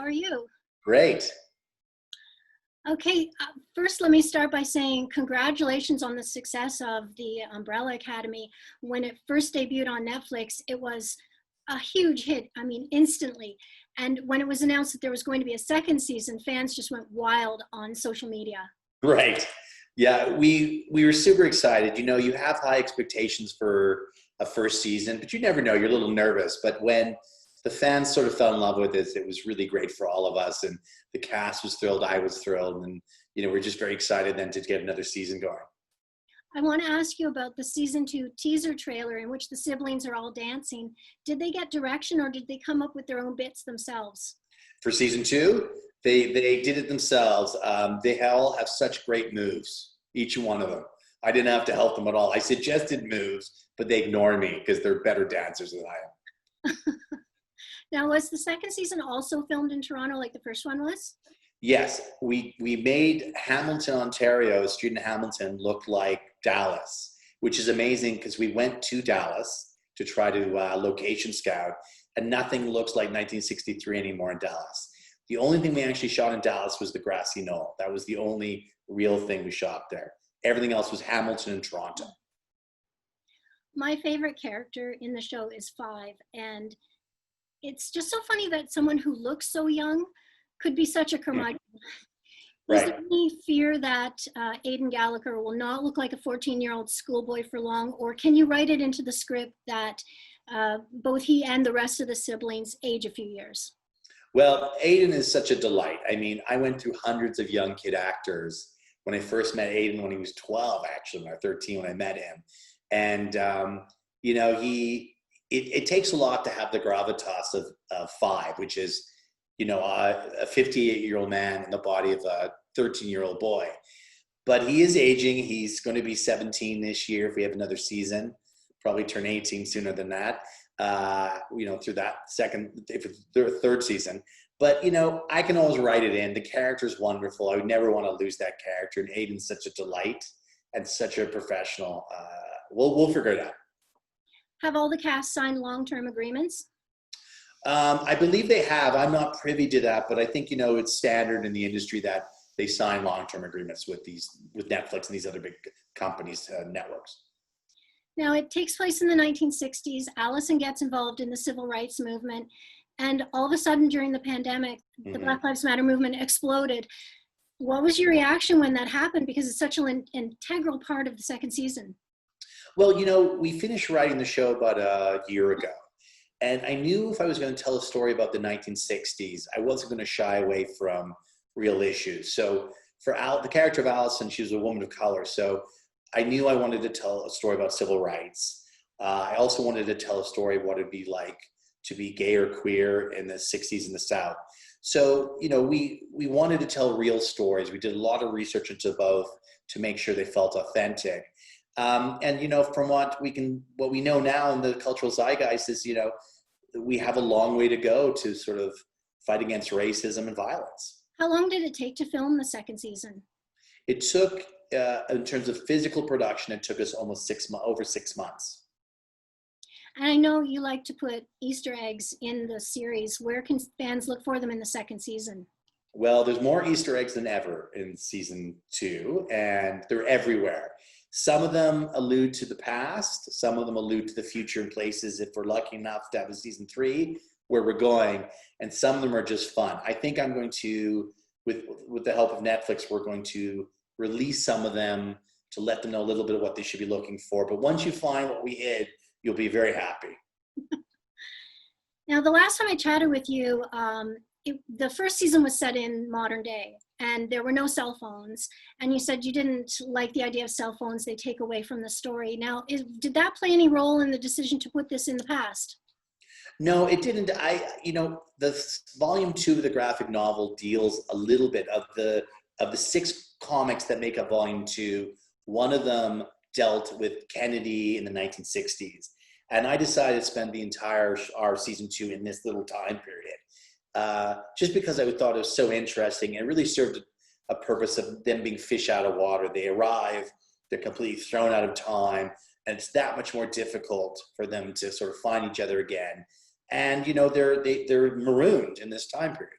are you? Great. Okay, first let me start by saying congratulations on the success of the Umbrella Academy. When it first debuted on Netflix, it was a huge hit, I mean, instantly. And when it was announced that there was going to be a second season, fans just went wild on social media. Right. Yeah, we were super excited. You know, you have high expectations for a first season, but you never know. You're a little nervous. But when the fans sort of fell in love with it was really great for all of us. And the cast was thrilled. I was thrilled. And, you know, we're just very excited then to get another season going. I want to ask you about the season 2 teaser trailer in which the siblings are all dancing. Did they get direction or did they come up with their own bits themselves? For season 2, they did it themselves. They all have such great moves, each one of them. I didn't have to help them at all. I suggested moves, but they ignored me because they're better dancers than I am. Now, was the second season also filmed in Toronto like the first one was? Yes, we made Hamilton, Ontario, student Hamilton, look like Dallas, which is amazing because we went to Dallas to try to location scout, and nothing looks like 1963 anymore in Dallas. The only thing we actually shot in Dallas was the grassy knoll. That was the only real thing we shot there. Everything else was Hamilton and Toronto. My favorite character in the show is Five, and it's just so funny that someone who looks so young could be such a curmudgeon. Is there any fear that Aidan Gallagher will not look like a 14-year-old schoolboy for long, or can you write it into the script that both he and the rest of the siblings age a few years? Well, Aidan is such a delight. I mean, I went through hundreds of young kid actors when I first met Aidan when he was 12, actually, or 13 when I met him. And, you know, it takes a lot to have the gravitas of Five, which is, you know, a 58-year-old man in the body of a 13-year-old boy. But he is aging. He's going to be 17 this year if we have another season, probably turn 18 sooner than that, you know, through that third season. But, you know, I can always write it in. The character's wonderful. I would never want to lose that character. And Aidan's such a delight and such a professional. We'll figure it out. Have all the cast signed long-term agreements? I believe they have. I'm not privy to that, but I think, you know, it's standard in the industry that they sign long-term agreements with Netflix and these other big companies, networks. Now, it takes place in the 1960s. Allison gets involved in the civil rights movement, and all of a sudden during the pandemic, the Black Lives Matter movement exploded. What was your reaction when that happened? Because it's such an integral part of the second season. Well, you know, we finished writing the show about a year ago. And I knew if I was going to tell a story about the 1960s, I wasn't going to shy away from real issues. So for the character of Allison, she was a woman of color. So I knew I wanted to tell a story about civil rights. I also wanted to tell a story of what it'd be like to be gay or queer in the 60s in the South. So, you know, we wanted to tell real stories. We did a lot of research into both to make sure they felt authentic. And, you know, from what we know now in the cultural zeitgeist is, you know, we have a long way to go to sort of fight against racism and violence. How long did it take to film the second season? It took, in terms of physical production, it took us almost over 6 months. And I know you like to put Easter eggs in the series. Where can fans look for them in the second season? Well, there's more Easter eggs than ever in season 2, and they're everywhere. Some of them allude to the past. Some of them allude to the future in places, if we're lucky enough to have a season 3, where we're going. And some of them are just fun. I think I'm going to, with the help of Netflix, we're going to release some of them to let them know a little bit of what they should be looking for. But once you find what we hid, you'll be very happy. Now, the last time I chatted with you, the first season was set in modern day and there were no cell phones. And you said you didn't like the idea of cell phones. They take away from the story. Now, did that play any role in the decision to put this in the past? No, it didn't. You know, the volume 2 of the graphic novel deals a little bit of the 6 comics that make up volume 2. One of them dealt with Kennedy in the 1960s. And I decided to spend the entire our season 2 in this little time period. Just because I thought it was so interesting. It really served a purpose of them being fish out of water. They arrive, they're completely thrown out of time, and it's that much more difficult for them to sort of find each other again. And, you know, they're marooned in this time period.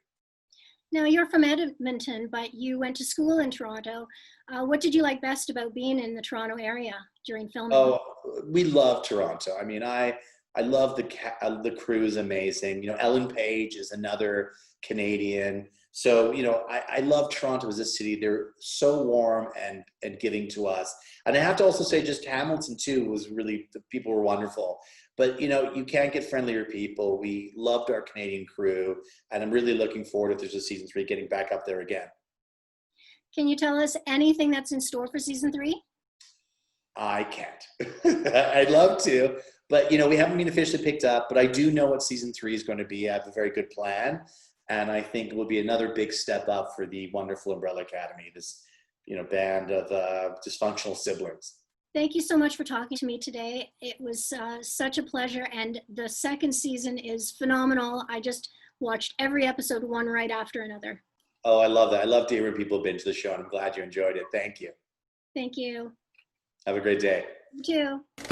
Now, you're from Edmonton, but you went to school in Toronto. What did you like best about being in the Toronto area during filming? Oh, we love Toronto. I mean, I love the crew is amazing. You know, Ellen Page is another Canadian. So, you know, I love Toronto as a city. They're so warm and giving to us. And I have to also say just Hamilton too was really, the people were wonderful. But, you know, you can't get friendlier people. We loved our Canadian crew. And I'm really looking forward, if there's a season 3, getting back up there again. Can you tell us anything that's in store for season 3? I can't. I'd love to, but you know, we haven't been officially picked up, but I do know what season 3 is going to be. I have a very good plan. And I think it will be another big step up for the wonderful Umbrella Academy, this, you know, band of dysfunctional siblings. Thank you so much for talking to me today. It was such a pleasure. And the second season is phenomenal. I just watched every episode one right after another. Oh, I love that. I love to hear when people binge the show, and I'm glad you enjoyed it. Thank you. Thank you. Have a great day. You too.